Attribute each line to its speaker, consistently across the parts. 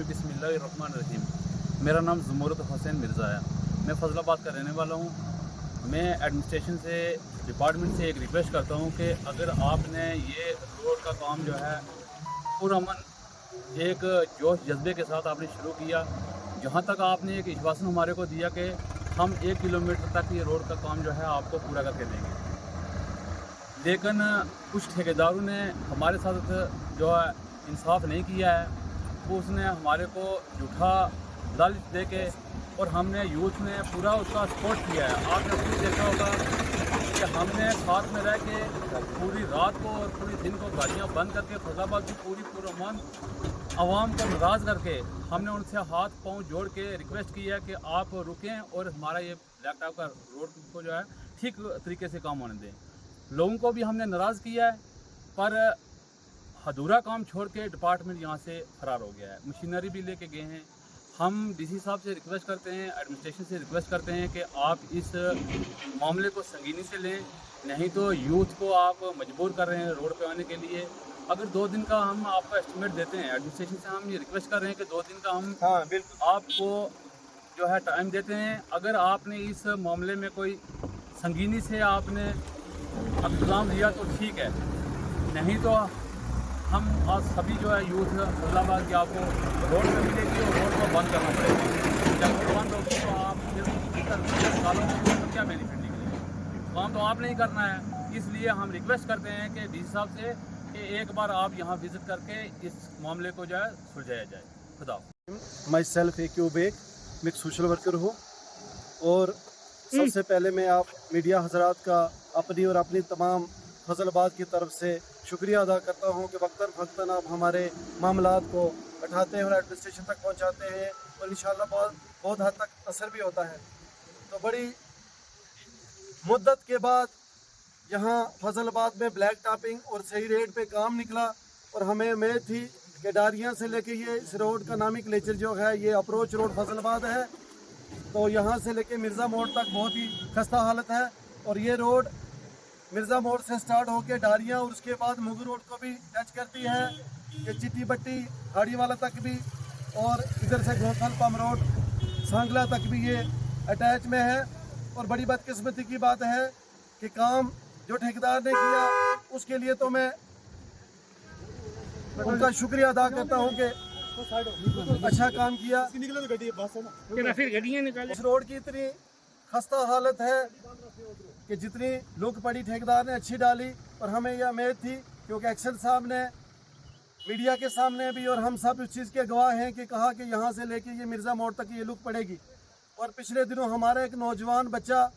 Speaker 1: बिस्मिल्लाहिर्रहमानिर्रहीम। मेरा नाम ज़ुमरुद हुसैन मिर्ज़ा है। मैं फजलाबाद का रहने वाला हूँ। मैं एडमिनिस्ट्रेशन से, डिपार्टमेंट से एक रिक्वेस्ट करता हूँ कि अगर आपने ये रोड का काम जो है पुरअमन एक जोश जज्बे के साथ आपने शुरू किया, जहाँ तक आपने एक आश्वासन हमारे को दिया कि हम 1 किलोमीटर तक ये रोड का काम जो है आपको पूरा करके देंगे, लेकिन कुछ ठेकेदारों ने हमारे साथ जो है इंसाफ नहीं किया है। वो उसने हमारे को झूठा लालच दे के, और हमने यूथ ने पूरा उसका सपोर्ट किया है। आपने खुद देखा होगा कि हमने साथ में रह के पूरी रात को और पूरी दिन को गाड़ियाँ बंद करके फैज़लाबाद की पूरी पुरअमन आवाम को नाराज़ करके हमने उनसे हाथ पांव जोड़ के रिक्वेस्ट की है कि आप रुकें और हमारा ये ब्लैक टॉप का रोड को जो है ठीक तरीके से काम होने दें। लोगों को भी हमने नाराज़ किया है, पर अधूरा काम छोड़ के डिपार्टमेंट यहाँ से फरार हो गया है। मशीनरी भी लेके गए हैं। हम डीसी साहब से रिक्वेस्ट करते हैं, एडमिनिस्ट्रेशन से रिक्वेस्ट करते हैं कि आप इस मामले को संगीनी से लें, नहीं तो यूथ को आप मजबूर कर रहे हैं रोड पे आने के लिए। अगर 2 दिन का हम आपको एस्टिमेट देते हैं, एडमिनिस्ट्रेशन से हम ये रिक्वेस्ट कर रहे हैं कि 2 दिन का हम आपको जो है टाइम देते हैं। अगर आपने इस मामले में कोई संगीनी से आपने इंतजाम लिया तो ठीक है, नहीं तो हम आज सभी जो है यूथ फैज़लाबाद की आपको रोड पर मिलेगी और रोड को बंद करना पड़ेगा। जब रोड बंद होगी तो आप फिर सालों को क्या बेनिफिट निकलेगा? काम तो आपने ही करना है। इसलिए हम रिक्वेस्ट करते हैं कि डीसी साहब से कि एक बार आप यहाँ विज़िट करके इस मामले को जो है सुलझाया जाए। खुदा।
Speaker 2: माई सेल्फ एक्यूबेक, मैं एक सोशल वर्कर हूँ, और सबसे पहले मैं आप मीडिया हजरात का अपनी और अपनी तमाम फैज़लाबाद की तरफ से शुक्रिया अदा करता हूँ कि वक्तन फ़क्तन आप हमारे मामलात को उठाते हैं और एडमिनिस्ट्रेशन तक पहुँचाते हैं, और इंशाल्लाह बहुत हद तक असर भी होता है। तो बड़ी मुद्दत के बाद यहाँ फैज़लाबाद में ब्लैक टॉपिंग और सही रेट पे काम निकला, और हमें उम्मीद थी कि डारियाँ से लेके ये इस रोड का नामिकलेचर जो है ये अप्रोच रोड फैज़लाबाद है, तो यहाँ से लेके मिर्ज़ा मोड़ तक बहुत ही खस्ता हालत है। और ये रोड मिर्ज़ा मोड़ से स्टार्ट होकर डारियाँ और उसके बाद मुगु रोड को भी टच करती है, ये चिट्टी बट्टी हाड़ी वाला तक भी, और इधर से गोथल पम रोड सांगला तक भी ये अटैच में है। और बड़ी बदकिस्मती की बात है कि काम जो ठेकेदार ने किया उसके लिए तो मैं उनका शुक्रिया अदा करता हूँ कि अच्छा काम किया। इस रोड की इतनी खस्ता हालत है कि जितनी लुक पड़ी ठेकेदार ने अच्छी डाली, और हमें यह उम्मीद थी, क्योंकि एक्शन साहब ने मीडिया के सामने भी और हम सब उस चीज़ के गवाह हैं कि कहा कि यहाँ से लेके ये मिर्ज़ा मोड़ तक ये लुक पड़ेगी। और पिछले दिनों हमारा एक नौजवान बच्चा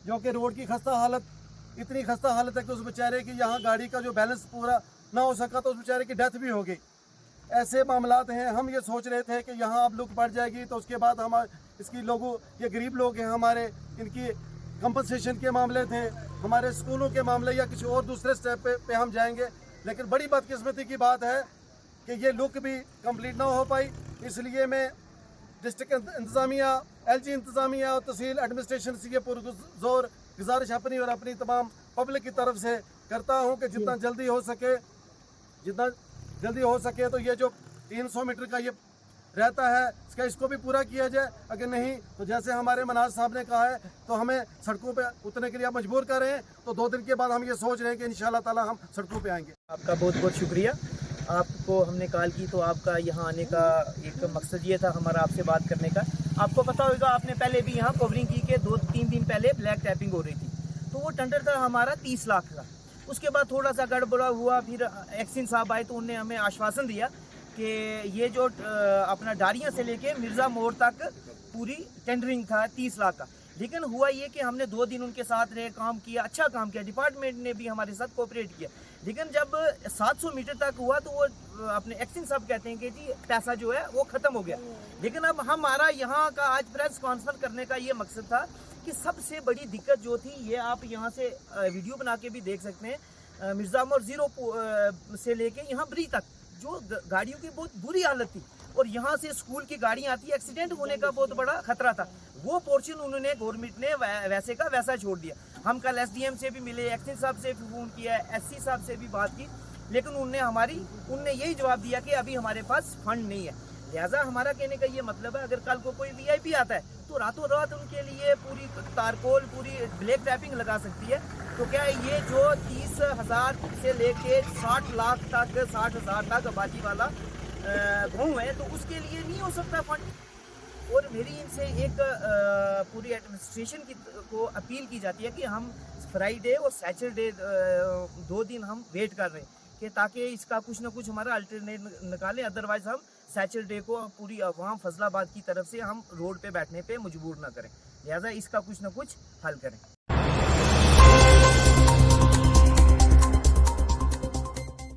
Speaker 2: जो कि रोड की खस्ता हालत, इतनी खस्ता हालत है कि उस बेचारे की यहाँ गाड़ी का जो बैलेंस पूरा ना हो सका तो उस बेचारे की डेथ भी हो गई। ऐसे मामलात हैं। हम ये सोच रहे थे कि यहाँ अब लुक पड़ जाएगी तो उसके बाद हम इसकी लोगों, ये गरीब लोग हैं हमारे, इनकी कंपनसेशन के मामले थे, हमारे स्कूलों के मामले या किसी और दूसरे स्टेप पे हम जाएंगे। लेकिन बड़ी बदकिस्मती की बात है कि ये लुक भी कंप्लीट ना हो पाई। इसलिए मैं डिस्ट्रिक्ट इंतज़ामिया, LG इंतज़ामिया और तहसील एडमिनिस्ट्रेशन से ये पुरज़ोर गुजारिश अपनी और अपनी तमाम पब्लिक की तरफ से करता हूँ कि जितना जल्दी हो सके तो ये जो 300 मीटर का ये रहता है इसको भी पूरा किया जाए। अगर नहीं तो जैसे हमारे मनाज साहब ने कहा है तो हमें सड़कों पे उतरने के लिए आप मजबूर कर रहे हैं, तो 2 दिन के बाद हम ये सोच रहे हैं कि इंशाल्लाह ताला हम सड़कों पे आएंगे।
Speaker 3: आपका बहुत बहुत शुक्रिया। आपको हमने कॉल की तो आपका यहाँ आने का एक मकसद ये था हमारा आपसे बात करने का। आपको पता होगा, आपने पहले भी यहाँ कवरिंग की कि 2-3 दिन पहले ब्लैक टैपिंग हो रही थी, तो वो टेंडर था हमारा 30 लाख का। उसके बाद थोड़ा सा गड़बड़ा हुआ, फिर एक्शन साहब आए तो उन्होंने हमें आश्वासन दिया कि ये जो अपना डारियाँ से लेके मिर्ज़ा मोड़ तक पूरी टेंडरिंग था 30 लाख का। लेकिन हुआ ये कि हमने 2 दिन उनके साथ रहे, काम किया, अच्छा काम किया, डिपार्टमेंट ने भी हमारे साथ कोऑपरेट किया। लेकिन जब 700 मीटर तक हुआ तो वो अपने एक्शन साहब कहते हैं कि जी पैसा जो है वो ख़त्म हो गया। लेकिन अब हमारा यहाँ का आज प्रेस कॉन्फ्रेंस करने का ये मकसद था कि सबसे बड़ी दिक्कत जो थी, ये आप यहाँ से वीडियो बना के भी देख सकते हैं, मिर्ज़ा मोड़ 0 से लेके यहाँ ब्रिज तक जो गाड़ियों की बहुत बुरी हालत थी, और यहाँ से स्कूल की गाड़ियाँ आती, एक्सीडेंट होने का बहुत बड़ा खतरा था। वो पोर्शन उन्होंने गवर्नमेंट ने वैसे का वैसा छोड़ दिया। हम कल एसडीएम से भी मिले, एक्शन साहब से भी फ़ोन किया, एससी साहब से भी बात की, लेकिन उनने यही जवाब दिया कि अभी हमारे पास फंड नहीं है। लिहाजा हमारा कहने का ये मतलब है, अगर कल को कोई वीआईपी आता है तो रातों रात उनके लिए पूरी तारकोल, पूरी ब्लैक टैपिंग लगा सकती है। तो क्या ये जो 30,000 से लेके 60 लाख तक, 60,000 तक आबादी वाला गाँव है, तो उसके लिए नहीं हो सकता फंड। और मेरी इनसे एक पूरी एडमिनिस्ट्रेशन को अपील की जाती है कि हम फ्राइडे और सैटरडे 2 दिन हम वेट कर रहे हैं कि ताकि इसका कुछ ना कुछ हमारा अल्टरनेट निकालें, अदरवाइज हम सैटरडे को पूरी अवाम फजलाबाद की तरफ से हम रोड पे बैठने पे मजबूर ना करें। लिहाजा इसका कुछ ना कुछ हल करें।